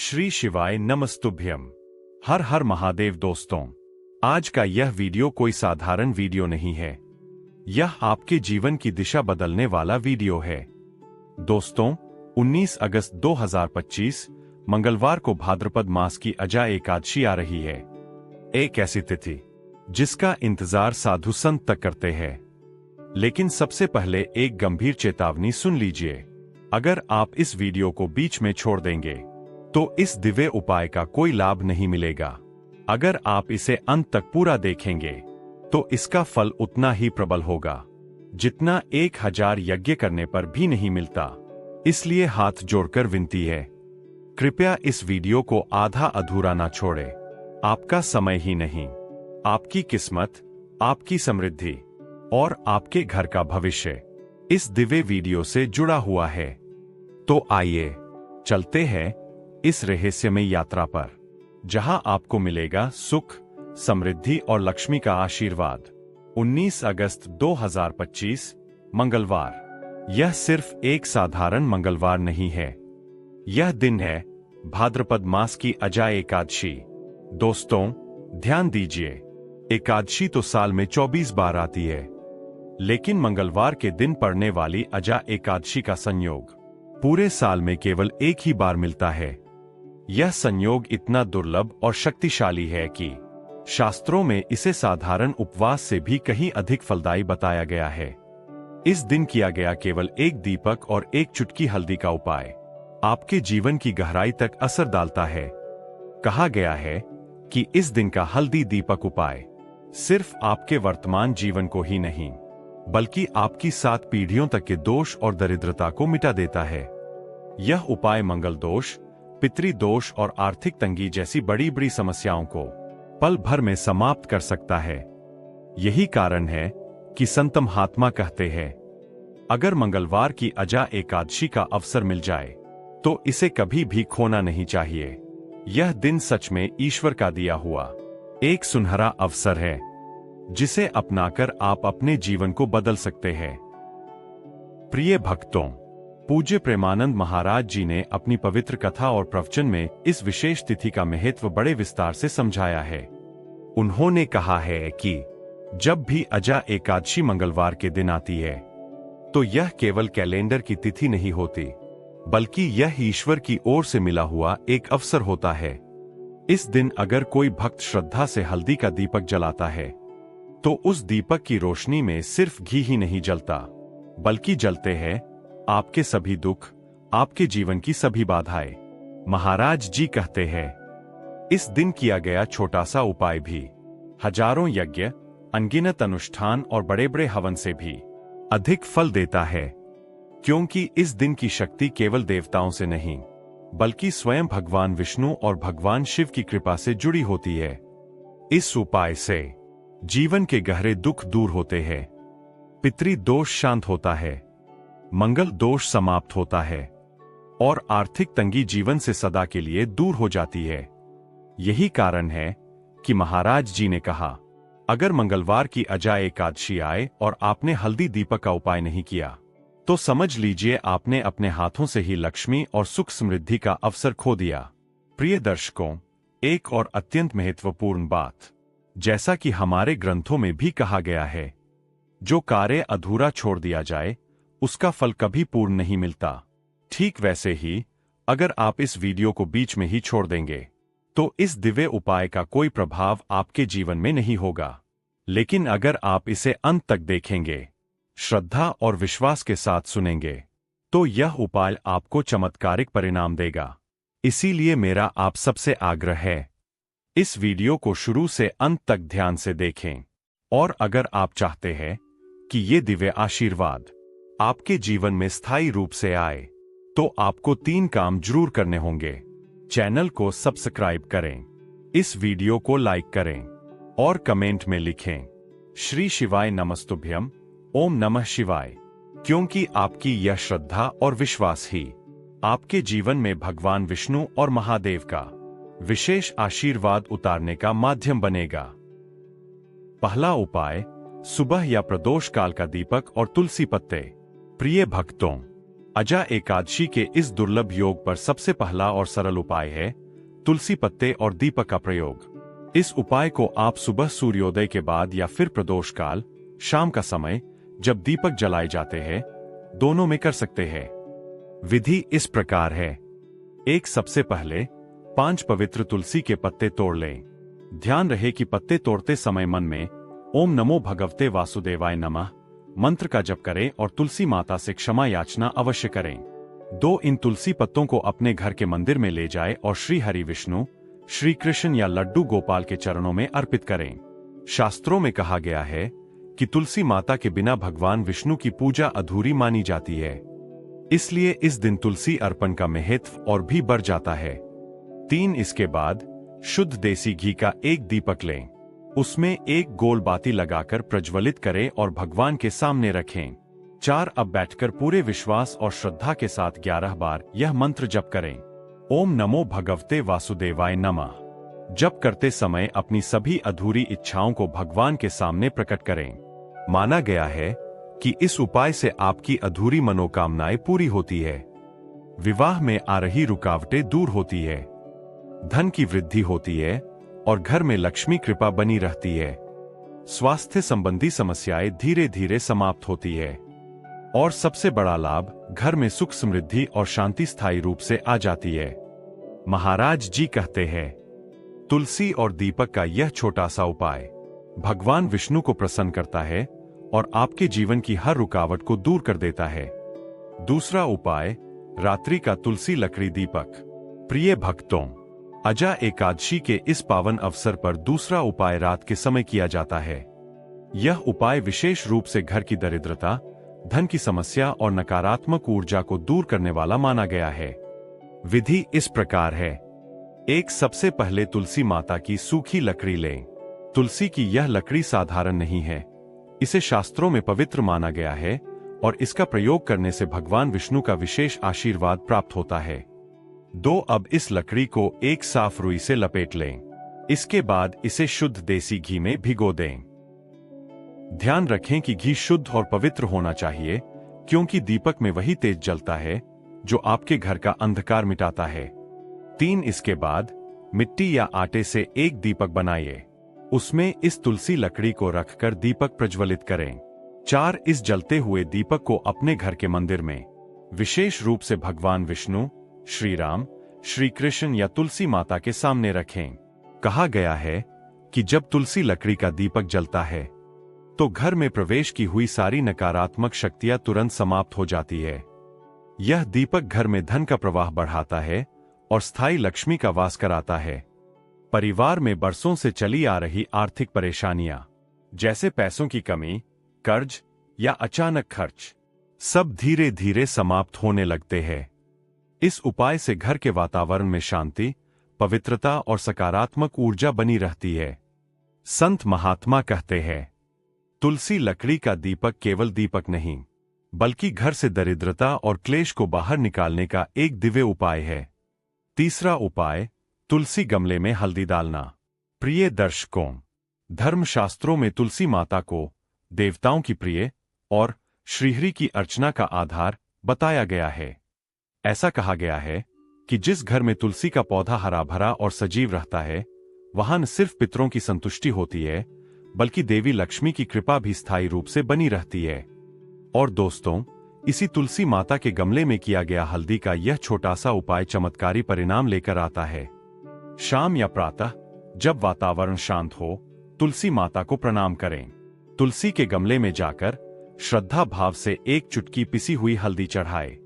श्री शिवाय नमस्तुभ्यम। हर हर महादेव। दोस्तों, आज का यह वीडियो कोई साधारण वीडियो नहीं है। यह आपके जीवन की दिशा बदलने वाला वीडियो है। दोस्तों, 19 अगस्त 2025 मंगलवार को भाद्रपद मास की अजा एकादशी आ रही है। एक ऐसी तिथि जिसका इंतजार साधु संत तक करते हैं। लेकिन सबसे पहले एक गंभीर चेतावनी सुन लीजिए। अगर आप इस वीडियो को बीच में छोड़ देंगे तो इस दिव्य उपाय का कोई लाभ नहीं मिलेगा। अगर आप इसे अंत तक पूरा देखेंगे तो इसका फल उतना ही प्रबल होगा जितना 1000 यज्ञ करने पर भी नहीं मिलता। इसलिए हाथ जोड़कर विनती है, कृपया इस वीडियो को आधा अधूरा ना छोड़े। आपका समय ही नहीं, आपकी किस्मत, आपकी समृद्धि और आपके घर का भविष्य इस दिव्य वीडियो से जुड़ा हुआ है। तो आइए चलते हैं इस रहस्यमय यात्रा पर, जहां आपको मिलेगा सुख, समृद्धि और लक्ष्मी का आशीर्वाद। 19 अगस्त 2025 मंगलवार। यह सिर्फ एक साधारण मंगलवार नहीं है। यह दिन है भाद्रपद मास की अजा एकादशी। दोस्तों, ध्यान दीजिए, एकादशी तो साल में 24 बार आती है, लेकिन मंगलवार के दिन पड़ने वाली अजा एकादशी का संयोग पूरे साल में केवल एक ही बार मिलता है। यह संयोग इतना दुर्लभ और शक्तिशाली है कि शास्त्रों में इसे साधारण उपवास से भी कहीं अधिक फलदायी बताया गया है। इस दिन किया गया केवल एक दीपक और एक चुटकी हल्दी का उपाय आपके जीवन की गहराई तक असर डालता है। कहा गया है कि इस दिन का हल्दी दीपक उपाय सिर्फ आपके वर्तमान जीवन को ही नहीं, बल्कि आपकी 7 पीढ़ियों तक के दोष और दरिद्रता को मिटा देता है। यह उपाय मंगल दोष, पितृदोष और आर्थिक तंगी जैसी बड़ी बड़ी समस्याओं को पल भर में समाप्त कर सकता है। यही कारण है कि संत महात्मा कहते हैं, अगर मंगलवार की अजा एकादशी का अवसर मिल जाए तो इसे कभी भी खोना नहीं चाहिए। यह दिन सच में ईश्वर का दिया हुआ एक सुनहरा अवसर है, जिसे अपनाकर आप अपने जीवन को बदल सकते हैं। प्रिय भक्तों, पूज्य प्रेमानंद महाराज जी ने अपनी पवित्र कथा और प्रवचन में इस विशेष तिथि का महत्व बड़े विस्तार से समझाया है। उन्होंने कहा है कि जब भी अजा एकादशी मंगलवार के दिन आती है तो यह केवल कैलेंडर की तिथि नहीं होती, बल्कि यह ईश्वर की ओर से मिला हुआ एक अवसर होता है। इस दिन अगर कोई भक्त श्रद्धा से हल्दी का दीपक जलाता है तो उस दीपक की रोशनी में सिर्फ घी ही नहीं जलता, बल्कि जलते हैं आपके सभी दुख, आपके जीवन की सभी बाधाएं। महाराज जी कहते हैं, इस दिन किया गया छोटा सा उपाय भी हजारों यज्ञ, अनगिनत अनुष्ठान और बड़े बड़े हवन से भी अधिक फल देता है, क्योंकि इस दिन की शक्ति केवल देवताओं से नहीं, बल्कि स्वयं भगवान विष्णु और भगवान शिव की कृपा से जुड़ी होती है। इस उपाय से जीवन के गहरे दुख दूर होते हैं, पितृदोष शांत होता है, मंगल दोष समाप्त होता है और आर्थिक तंगी जीवन से सदा के लिए दूर हो जाती है। यही कारण है कि महाराज जी ने कहा, अगर मंगलवार की अजा एकादशी आए और आपने हल्दी दीपक का उपाय नहीं किया तो समझ लीजिए आपने अपने हाथों से ही लक्ष्मी और सुख समृद्धि का अवसर खो दिया। प्रिय दर्शकों, एक और अत्यंत महत्वपूर्ण बात, जैसा कि हमारे ग्रंथों में भी कहा गया है, जो कार्य अधूरा छोड़ दिया जाए उसका फल कभी पूर्ण नहीं मिलता। ठीक वैसे ही अगर आप इस वीडियो को बीच में ही छोड़ देंगे तो इस दिव्य उपाय का कोई प्रभाव आपके जीवन में नहीं होगा। लेकिन अगर आप इसे अंत तक देखेंगे, श्रद्धा और विश्वास के साथ सुनेंगे, तो यह उपाय आपको चमत्कारिक परिणाम देगा। इसीलिए मेरा आप सबसे आग्रह है, इस वीडियो को शुरू से अंत तक ध्यान से देखें। और अगर आप चाहते हैं कि ये दिव्य आशीर्वाद आपके जीवन में स्थायी रूप से आए तो आपको 3 काम जरूर करने होंगे। चैनल को सब्सक्राइब करें, इस वीडियो को लाइक करें और कमेंट में लिखें, श्री शिवाय नमस्तुभ्यम, ओम नमः शिवाय, क्योंकि आपकी यह श्रद्धा और विश्वास ही आपके जीवन में भगवान विष्णु और महादेव का विशेष आशीर्वाद उतारने का माध्यम बनेगा। पहला उपाय, सुबह या प्रदोष काल का दीपक और तुलसी पत्ते। प्रिय भक्तों, अजा एकादशी के इस दुर्लभ योग पर सबसे पहला और सरल उपाय है तुलसी पत्ते और दीपक का प्रयोग। इस उपाय को आप सुबह सूर्योदय के बाद या फिर प्रदोष काल, शाम का समय जब दीपक जलाए जाते हैं, दोनों में कर सकते हैं। विधि इस प्रकार है। सबसे पहले 5 पवित्र तुलसी के पत्ते तोड़ लें। ध्यान रहे कि पत्ते तोड़ते समय मन में ओम नमो भगवते वासुदेवाय नमः मंत्र का जप करें और तुलसी माता से क्षमा याचना अवश्य करें। 2 इन तुलसी पत्तों को अपने घर के मंदिर में ले जाएं और श्री हरि विष्णु, श्री कृष्ण या लड्डू गोपाल के चरणों में अर्पित करें। शास्त्रों में कहा गया है कि तुलसी माता के बिना भगवान विष्णु की पूजा अधूरी मानी जाती है, इसलिए इस दिन तुलसी अर्पण का महत्व और भी बढ़ जाता है। 3 इसके बाद शुद्ध देसी घी का एक दीपक लें, उसमें एक गोल बाती लगाकर प्रज्वलित करें और भगवान के सामने रखें। 4 अब बैठकर पूरे विश्वास और श्रद्धा के साथ 11 बार यह मंत्र जप करें, ओम नमो भगवते वासुदेवाय नमः। जप करते समय अपनी सभी अधूरी इच्छाओं को भगवान के सामने प्रकट करें। माना गया है कि इस उपाय से आपकी अधूरी मनोकामनाएं पूरी होती है, विवाह में आ रही रुकावटें दूर होती है, धन की वृद्धि होती है और घर में लक्ष्मी कृपा बनी रहती है। स्वास्थ्य संबंधी समस्याएं धीरे धीरे समाप्त होती है और सबसे बड़ा लाभ, घर में सुख समृद्धि और शांति स्थायी रूप से आ जाती है। महाराज जी कहते हैं, तुलसी और दीपक का यह छोटा सा उपाय भगवान विष्णु को प्रसन्न करता है और आपके जीवन की हर रुकावट को दूर कर देता है। दूसरा उपाय, रात्रि का तुलसी लकड़ी दीपक। प्रिय भक्तों, अजा एकादशी के इस पावन अवसर पर दूसरा उपाय रात के समय किया जाता है। यह उपाय विशेष रूप से घर की दरिद्रता, धन की समस्या और नकारात्मक ऊर्जा को दूर करने वाला माना गया है। विधि इस प्रकार है। सबसे पहले तुलसी माता की सूखी लकड़ी लें। तुलसी की यह लकड़ी साधारण नहीं है, इसे शास्त्रों में पवित्र माना गया है और इसका प्रयोग करने से भगवान विष्णु का विशेष आशीर्वाद प्राप्त होता है। 2 अब इस लकड़ी को एक साफ रुई से लपेट लें। इसके बाद इसे शुद्ध देसी घी में भिगो दें। ध्यान रखें कि घी शुद्ध और पवित्र होना चाहिए, क्योंकि दीपक में वही तेज जलता है जो आपके घर का अंधकार मिटाता है। 3 इसके बाद मिट्टी या आटे से एक दीपक बनाइए, उसमें इस तुलसी लकड़ी को रखकर दीपक प्रज्वलित करें। 4 इस जलते हुए दीपक को अपने घर के मंदिर में, विशेष रूप से भगवान विष्णु, श्री राम, श्री कृष्ण या तुलसी माता के सामने रखें। कहा गया है कि जब तुलसी लकड़ी का दीपक जलता है तो घर में प्रवेश की हुई सारी नकारात्मक शक्तियां तुरंत समाप्त हो जाती है। यह दीपक घर में धन का प्रवाह बढ़ाता है और स्थायी लक्ष्मी का वास कराता है। परिवार में बरसों से चली आ रही आर्थिक परेशानियां, जैसे पैसों की कमी, कर्ज या अचानक खर्च, सब धीरे धीरे समाप्त होने लगते हैं। इस उपाय से घर के वातावरण में शांति, पवित्रता और सकारात्मक ऊर्जा बनी रहती है। संत महात्मा कहते हैं, तुलसी लकड़ी का दीपक केवल दीपक नहीं, बल्कि घर से दरिद्रता और क्लेश को बाहर निकालने का एक दिव्य उपाय है। तीसरा उपाय, तुलसी गमले में हल्दी डालना। प्रिय दर्शकों, धर्मशास्त्रों में तुलसी माता को देवताओं की प्रिय और श्रीहरि की अर्चना का आधार बताया गया है। ऐसा कहा गया है कि जिस घर में तुलसी का पौधा हरा भरा और सजीव रहता है, वहां न सिर्फ पितरों की संतुष्टि होती है, बल्कि देवी लक्ष्मी की कृपा भी स्थायी रूप से बनी रहती है। और दोस्तों, इसी तुलसी माता के गमले में किया गया हल्दी का यह छोटा सा उपाय चमत्कारी परिणाम लेकर आता है। शाम या प्रातः जब वातावरण शांत हो, तुलसी माता को प्रणाम करें। तुलसी के गमले में जाकर श्रद्धा भाव से एक चुटकी पिसी हुई हल्दी चढ़ाएं।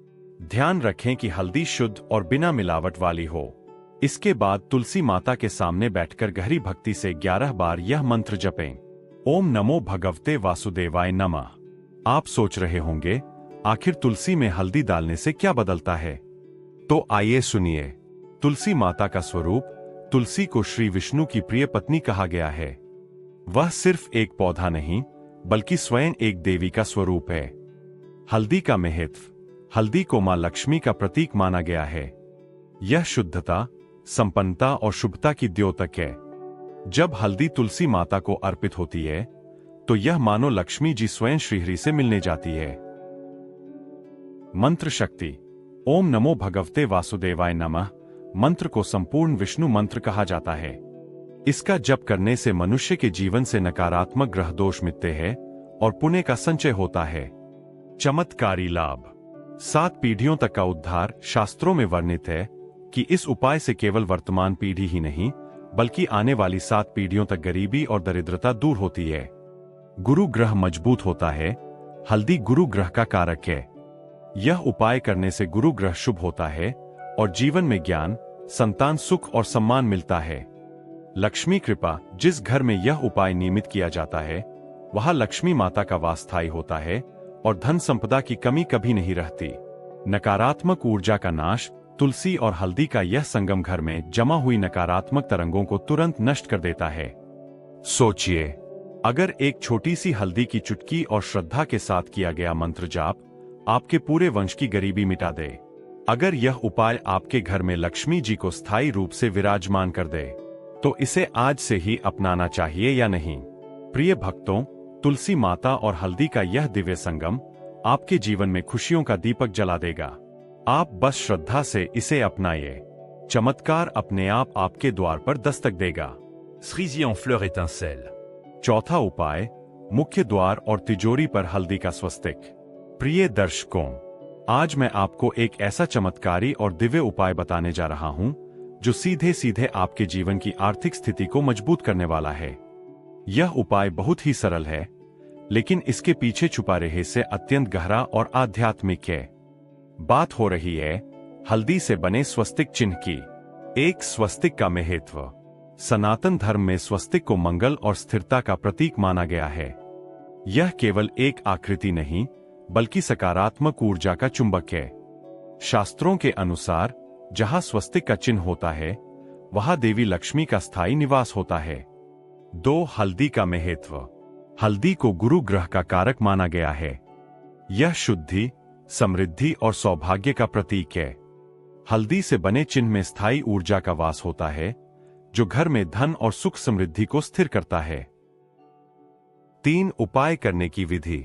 ध्यान रखें कि हल्दी शुद्ध और बिना मिलावट वाली हो। इसके बाद तुलसी माता के सामने बैठकर गहरी भक्ति से 11 बार यह मंत्र जपें, ओम नमो भगवते वासुदेवाय नमः। आप सोच रहे होंगे, आखिर तुलसी में हल्दी डालने से क्या बदलता है? तो आइए सुनिए। तुलसी माता का स्वरूप, तुलसी को श्री विष्णु की प्रिय पत्नी कहा गया है। वह सिर्फ एक पौधा नहीं, बल्कि स्वयं एक देवी का स्वरूप है। हल्दी का महत्व, हल्दी को मां लक्ष्मी का प्रतीक माना गया है। यह शुद्धता, संपन्नता और शुभता की द्योतक है। जब हल्दी तुलसी माता को अर्पित होती है, तो यह मानो लक्ष्मी जी स्वयं श्रीहरि से मिलने जाती है। मंत्र शक्ति। ओम नमो भगवते वासुदेवाय नमः मंत्र को संपूर्ण विष्णु मंत्र कहा जाता है। इसका जप करने से मनुष्य के जीवन से नकारात्मक ग्रह दोष मिटते हैं और पुण्य का संचय होता है। चमत्कारी लाभ। 7 पीढ़ियों तक का उद्धार। शास्त्रों में वर्णित है कि इस उपाय से केवल वर्तमान पीढ़ी ही नहीं बल्कि आने वाली 7 पीढ़ियों तक गरीबी और दरिद्रता दूर होती है। गुरु ग्रह मजबूत होता है। हल्दी गुरु ग्रह का कारक है। यह उपाय करने से गुरु ग्रह शुभ होता है और जीवन में ज्ञान, संतान सुख और सम्मान मिलता है। लक्ष्मी कृपा। जिस घर में यह उपाय नियमित किया जाता है वहां लक्ष्मी माता का वास स्थायी होता है और धन संपदा की कमी कभी नहीं रहती। नकारात्मक ऊर्जा का नाश। तुलसी और हल्दी का यह संगम घर में जमा हुई नकारात्मक तरंगों को तुरंत नष्ट कर देता है। सोचिए, अगर एक छोटी सी हल्दी की चुटकी और श्रद्धा के साथ किया गया मंत्र जाप आपके पूरे वंश की गरीबी मिटा दे। अगर यह उपाय आपके घर में लक्ष्मी जी को स्थायी रूप से विराजमान कर दे तो इसे आज से ही अपनाना चाहिए या नहीं? प्रिय भक्तों, तुलसी माता और हल्दी का यह दिव्य संगम आपके जीवन में खुशियों का दीपक जला देगा। आप बस श्रद्धा से इसे अपनाइए। चमत्कार अपने आप आपके द्वार पर दस्तक देगा। Cerisier en fleurs étincelle। चौथा उपाय, मुख्य द्वार और तिजोरी पर हल्दी का स्वस्तिक। प्रिय दर्शकों, आज मैं आपको एक ऐसा चमत्कारी और दिव्य उपाय बताने जा रहा हूं जो सीधे सीधे आपके जीवन की आर्थिक स्थिति को मजबूत करने वाला है। यह उपाय बहुत ही सरल है, लेकिन इसके पीछे छुपा रहस्य अत्यंत गहरा और आध्यात्मिक है। बात हो रही है हल्दी से बने स्वस्तिक चिन्ह की। एक स्वस्तिक का महत्व। सनातन धर्म में स्वस्तिक को मंगल और स्थिरता का प्रतीक माना गया है। यह केवल एक आकृति नहीं बल्कि सकारात्मक ऊर्जा का चुंबक है। शास्त्रों के अनुसार जहां स्वस्तिक का चिन्ह होता है वहां देवी लक्ष्मी का स्थायी निवास होता है। 2. हल्दी का महत्व। हल्दी को गुरु ग्रह का कारक माना गया है। यह शुद्धि, समृद्धि और सौभाग्य का प्रतीक है। हल्दी से बने चिन्ह में स्थायी ऊर्जा का वास होता है जो घर में धन और सुख समृद्धि को स्थिर करता है। 3. उपाय करने की विधि।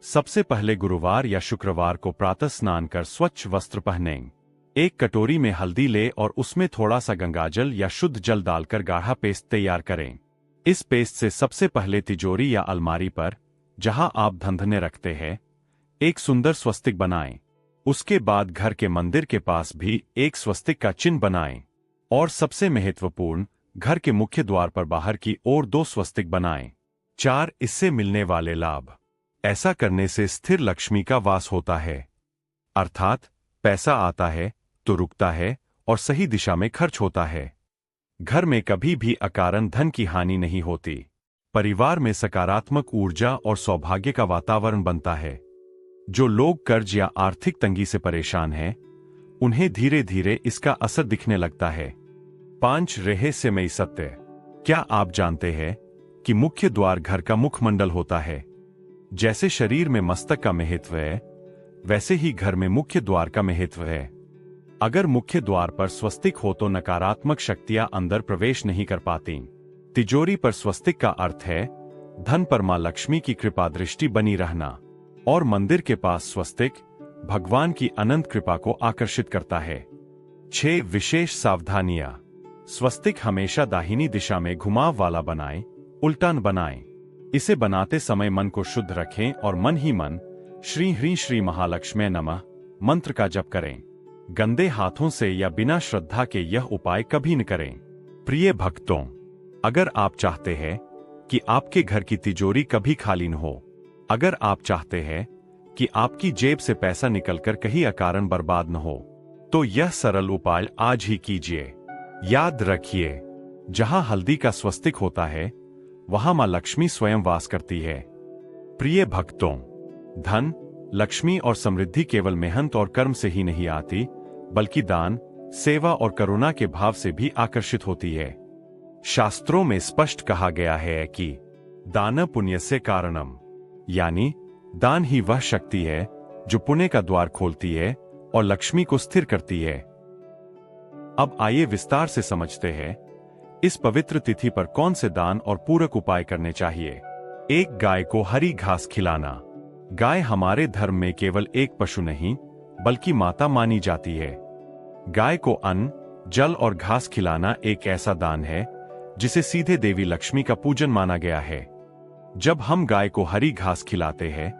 सबसे पहले गुरुवार या शुक्रवार को प्रातः स्नान कर स्वच्छ वस्त्र पहनें। एक कटोरी में हल्दी ले और उसमें थोड़ा सा गंगाजल या शुद्ध जल डालकर गाढ़ा पेस्ट तैयार करें। इस पेस्ट से सबसे पहले तिजोरी या अलमारी पर, जहां आप धन रखते हैं, एक सुंदर स्वस्तिक बनाएं। उसके बाद घर के मंदिर के पास भी एक स्वस्तिक का चिन्ह बनाएं। और सबसे महत्वपूर्ण, घर के मुख्य द्वार पर बाहर की ओर 2 स्वस्तिक बनाएं। 4. इससे मिलने वाले लाभ। ऐसा करने से स्थिर लक्ष्मी का वास होता है, अर्थात पैसा आता है तो रुकता है और सही दिशा में खर्च होता है। घर में कभी भी अकारण धन की हानि नहीं होती। परिवार में सकारात्मक ऊर्जा और सौभाग्य का वातावरण बनता है। जो लोग कर्ज या आर्थिक तंगी से परेशान हैं, उन्हें धीरे धीरे इसका असर दिखने लगता है। 5. रहस्यमयी सत्य। क्या आप जानते हैं कि मुख्य द्वार घर का मुखमंडल होता है? जैसे शरीर में मस्तक का महत्व है, वैसे ही घर में मुख्य द्वार का महत्व है। अगर मुख्य द्वार पर स्वस्तिक हो तो नकारात्मक शक्तियां अंदर प्रवेश नहीं कर पाती। तिजोरी पर स्वस्तिक का अर्थ है धन पर मां लक्ष्मी की कृपा दृष्टि बनी रहना। और मंदिर के पास स्वस्तिक भगवान की अनंत कृपा को आकर्षित करता है। 6. विशेष सावधानियां। स्वस्तिक हमेशा दाहिनी दिशा में घुमाव वाला बनाएं, उल्टा न बनाएं। इसे बनाते समय मन को शुद्ध रखें और मन ही मन श्री ह्रीं श्री महालक्ष्मी नमः मंत्र का जप करें। गंदे हाथों से या बिना श्रद्धा के यह उपाय कभी न करें। प्रिय भक्तों, अगर आप चाहते हैं कि आपके घर की तिजोरी कभी खाली न हो, अगर आप चाहते हैं कि आपकी जेब से पैसा निकलकर कहीं अकारण बर्बाद न हो, तो यह सरल उपाय आज ही कीजिए। याद रखिए, जहां हल्दी का स्वस्तिक होता है वहां मां लक्ष्मी स्वयं वास करती है। प्रिय भक्तों, धन, लक्ष्मी और समृद्धि केवल मेहनत और कर्म से ही नहीं आती, बल्कि दान, सेवा और करुणा के भाव से भी आकर्षित होती है। शास्त्रों में स्पष्ट कहा गया है कि दान पुण्य से कारणम, यानी दान ही वह शक्ति है जो पुण्य का द्वार खोलती है और लक्ष्मी को स्थिर करती है। अब आइए विस्तार से समझते हैं इस पवित्र तिथि पर कौन से दान और पूरक उपाय करने चाहिए। 1. गाय को हरी घास खिलाना। गाय हमारे धर्म में केवल एक पशु नहीं बल्कि माता मानी जाती है। गाय को अन्न, जल और घास खिलाना एक ऐसा दान है जिसे सीधे देवी लक्ष्मी का पूजन माना गया है। जब हम गाय को हरी घास खिलाते हैं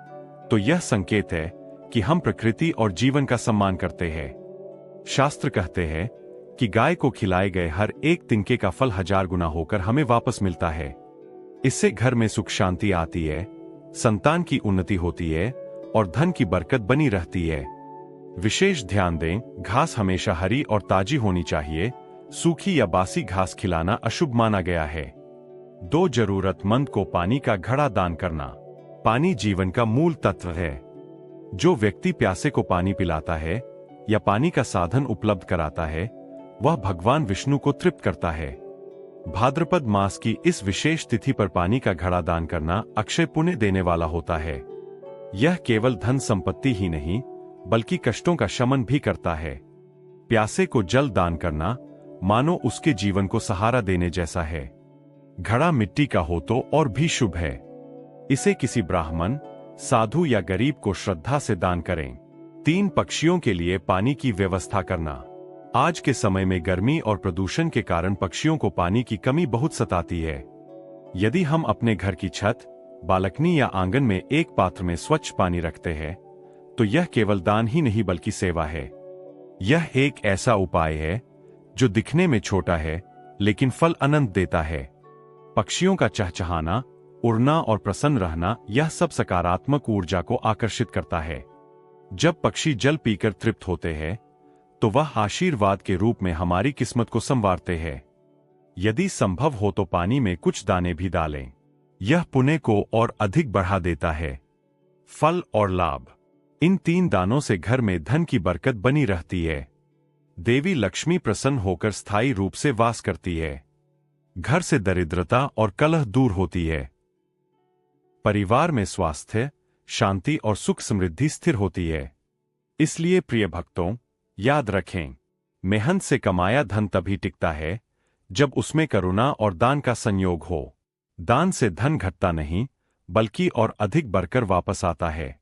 तो यह संकेत है कि हम प्रकृति और जीवन का सम्मान करते हैं। शास्त्र कहते हैं कि गाय को खिलाए गए हर एक तिनके का फल 1000 गुना होकर हमें वापस मिलता है। इससे घर में सुख शांति आती है, संतान की उन्नति होती है और धन की बरकत बनी रहती है। विशेष ध्यान दें, घास हमेशा हरी और ताजी होनी चाहिए। सूखी या बासी घास खिलाना अशुभ माना गया है। 2 जरूरतमंद को पानी का घड़ा दान करना। पानी जीवन का मूल तत्व है। जो व्यक्ति प्यासे को पानी पिलाता है या पानी का साधन उपलब्ध कराता है, वह भगवान विष्णु को तृप्त करता है। भाद्रपद मास की इस विशेष तिथि पर पानी का घड़ा दान करना अक्षय पुण्य देने वाला होता है। यह केवल धन संपत्ति ही नहीं, बल्कि कष्टों का शमन भी करता है। प्यासे को जल दान करना मानो उसके जीवन को सहारा देने जैसा है। घड़ा मिट्टी का हो तो और भी शुभ है। इसे किसी ब्राह्मण, साधु या गरीब को श्रद्धा से दान करें। 3 पक्षियों के लिए पानी की व्यवस्था करना। आज के समय में गर्मी और प्रदूषण के कारण पक्षियों को पानी की कमी बहुत सताती है। यदि हम अपने घर की छत, बालकनी या आंगन में एक पात्र में स्वच्छ पानी रखते हैं तो यह केवल दान ही नहीं बल्कि सेवा है। यह एक ऐसा उपाय है जो दिखने में छोटा है लेकिन फल अनंत देता है। पक्षियों का चहचहाना, उड़ना और प्रसन्न रहना, यह सब सकारात्मक ऊर्जा को आकर्षित करता है। जब पक्षी जल पीकर तृप्त होते हैं तो वह आशीर्वाद के रूप में हमारी किस्मत को संवारते हैं। यदि संभव हो तो पानी में कुछ दाने भी डालें। यह पुण्य को और अधिक बढ़ा देता है। फल और लाभ। इन 3 दानों से घर में धन की बरकत बनी रहती है। देवी लक्ष्मी प्रसन्न होकर स्थायी रूप से वास करती है। घर से दरिद्रता और कलह दूर होती है। परिवार में स्वास्थ्य, शांति और सुख समृद्धि स्थिर होती है। इसलिए प्रिय भक्तों, याद रखें, मेहनत से कमाया धन तभी टिकता है जब उसमें करुणा और दान का संयोग हो। दान से धन घटता नहीं, बल्कि और अधिक बढ़कर वापस आता है।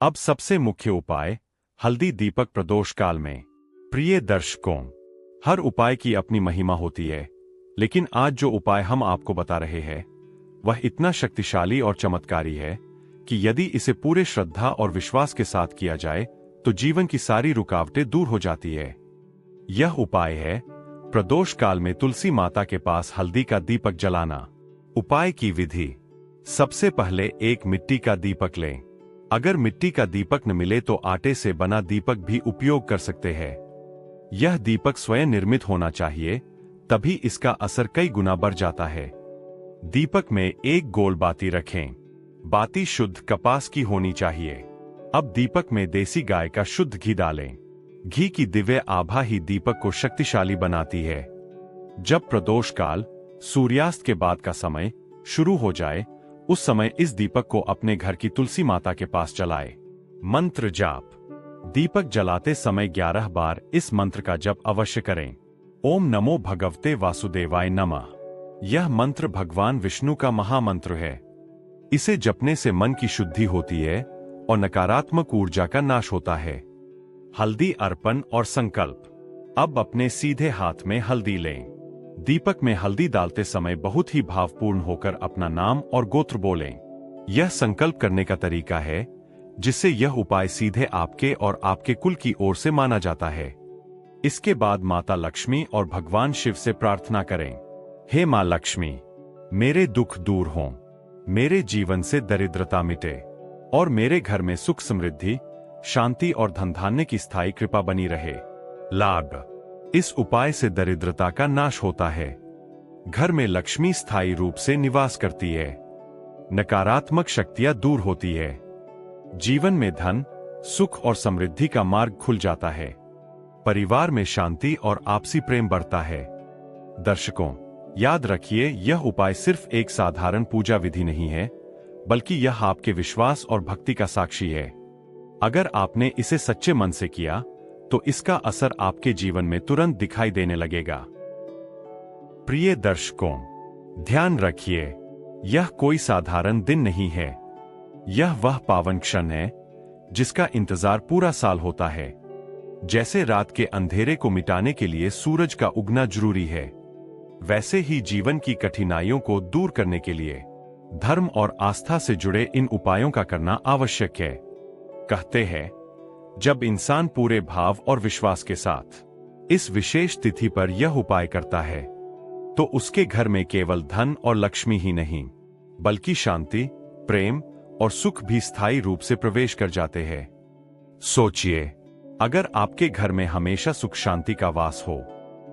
अब सबसे मुख्य उपाय, हल्दी दीपक प्रदोष काल में। प्रिय दर्शकों, हर उपाय की अपनी महिमा होती है, लेकिन आज जो उपाय हम आपको बता रहे हैं वह इतना शक्तिशाली और चमत्कारी है कि यदि इसे पूरे श्रद्धा और विश्वास के साथ किया जाए तो जीवन की सारी रुकावटें दूर हो जाती है। यह उपाय है प्रदोष काल में तुलसी माता के पास हल्दी का दीपक जलाना। उपाय की विधि। सबसे पहले एक मिट्टी का दीपक लें। अगर मिट्टी का दीपक न मिले तो आटे से बना दीपक भी उपयोग कर सकते हैं। यह दीपक स्वयं निर्मित होना चाहिए, तभी इसका असर कई गुना बढ़ जाता है। दीपक में एक गोल बाती रखें। बाती शुद्ध कपास की होनी चाहिए। अब दीपक में देसी गाय का शुद्ध घी डालें। घी की दिव्य आभा ही दीपक को शक्तिशाली बनाती है। जब प्रदोष काल, सूर्यास्त के बाद का समय शुरू हो जाए, उस समय इस दीपक को अपने घर की तुलसी माता के पास जलाएं। मंत्र जाप। दीपक जलाते समय 11 बार इस मंत्र का जप अवश्य करें। ओम नमो भगवते वासुदेवाय नमः। यह मंत्र भगवान विष्णु का महामंत्र है। इसे जपने से मन की शुद्धि होती है और नकारात्मक ऊर्जा का नाश होता है। हल्दी अर्पण और संकल्प। अब अपने सीधे हाथ में हल्दी लें। दीपक में हल्दी डालते समय बहुत ही भावपूर्ण होकर अपना नाम और गोत्र बोलें। यह संकल्प करने का तरीका है जिससे यह उपाय सीधे आपके और आपके कुल की ओर से माना जाता है। इसके बाद माता लक्ष्मी और भगवान शिव से प्रार्थना करें। हे मां लक्ष्मी, मेरे दुख दूर हों, मेरे जीवन से दरिद्रता मिटे और मेरे घर में सुख समृद्धि, शांति और धन धान्य की स्थायी कृपा बनी रहे। लाभ। इस उपाय से दरिद्रता का नाश होता है। घर में लक्ष्मी स्थायी रूप से निवास करती है। नकारात्मक शक्तियां दूर होती है। जीवन में धन, सुख और समृद्धि का मार्ग खुल जाता है। परिवार में शांति और आपसी प्रेम बढ़ता है। दर्शकों, याद रखिए, यह उपाय सिर्फ एक साधारण पूजा विधि नहीं है, बल्कि यह आपके विश्वास और भक्ति का साक्षी है। अगर आपने इसे सच्चे मन से किया तो इसका असर आपके जीवन में तुरंत दिखाई देने लगेगा। प्रिय दर्शकों, ध्यान रखिए, यह कोई साधारण दिन नहीं है। यह वह पावन क्षण है जिसका इंतजार पूरा साल होता है। जैसे रात के अंधेरे को मिटाने के लिए सूरज का उगना जरूरी है, वैसे ही जीवन की कठिनाइयों को दूर करने के लिए धर्म और आस्था से जुड़े इन उपायों का करना आवश्यक है। कहते हैं, जब इंसान पूरे भाव और विश्वास के साथ इस विशेष तिथि पर यह उपाय करता है, तो उसके घर में केवल धन और लक्ष्मी ही नहीं, बल्कि शांति, प्रेम और सुख भी स्थायी रूप से प्रवेश कर जाते हैं। सोचिए, अगर आपके घर में हमेशा सुख शांति का वास हो,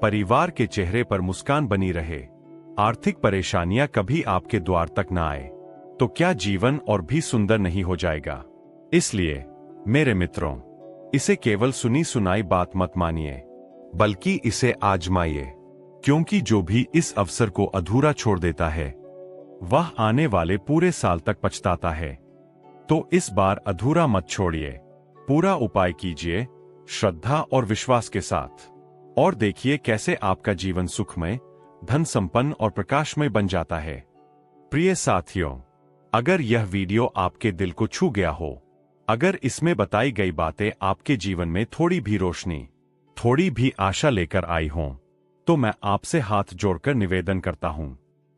परिवार के चेहरे पर मुस्कान बनी रहे, आर्थिक परेशानियां कभी आपके द्वार तक न आए, तो क्या जीवन और भी सुंदर नहीं हो जाएगा? इसलिए मेरे मित्रों, इसे केवल सुनी सुनाई बात मत मानिए, बल्कि इसे आजमाइए, क्योंकि जो भी इस अवसर को अधूरा छोड़ देता है, वह आने वाले पूरे साल तक पछताता है। तो इस बार अधूरा मत छोड़िए, पूरा उपाय कीजिए श्रद्धा और विश्वास के साथ, और देखिए कैसे आपका जीवन सुखमय, धन संपन्न और प्रकाशमय बन जाता है। प्रिय साथियों, अगर यह वीडियो आपके दिल को छू गया हो, अगर इसमें बताई गई बातें आपके जीवन में थोड़ी भी रोशनी, थोड़ी भी आशा लेकर आई हों, तो मैं आपसे हाथ जोड़कर निवेदन करता हूं,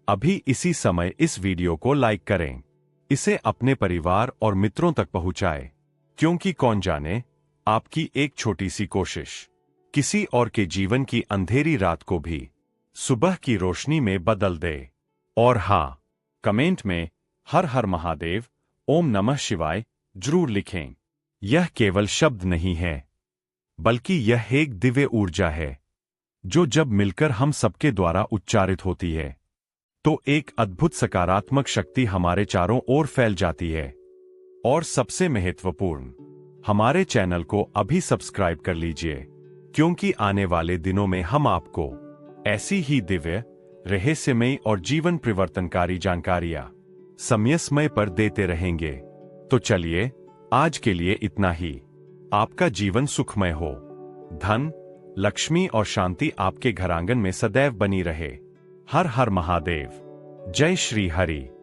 अभी इसी समय इस वीडियो को लाइक करें, इसे अपने परिवार और मित्रों तक पहुंचाएं, क्योंकि कौन जाने, आपकी एक छोटी सी कोशिश किसी और के जीवन की अंधेरी रात को भी सुबह की रोशनी में बदल दे। और हाँ, कमेंट में हर हर महादेव, ओम नमः शिवाय जरूर लिखें। यह केवल शब्द नहीं है, बल्कि यह एक दिव्य ऊर्जा है, जो जब मिलकर हम सबके द्वारा उच्चारित होती है, तो एक अद्भुत सकारात्मक शक्ति हमारे चारों ओर फैल जाती है। और सबसे महत्वपूर्ण, हमारे चैनल को अभी सब्सक्राइब कर लीजिए, क्योंकि आने वाले दिनों में हम आपको ऐसी ही दिव्य, रहस्यमय और जीवन परिवर्तनकारी जानकारियां समय समय पर देते रहेंगे। तो चलिए, आज के लिए इतना ही। आपका जीवन सुखमय हो, धन, लक्ष्मी और शांति आपके घरांगन में सदैव बनी रहे। हर हर महादेव। जय श्री हरि।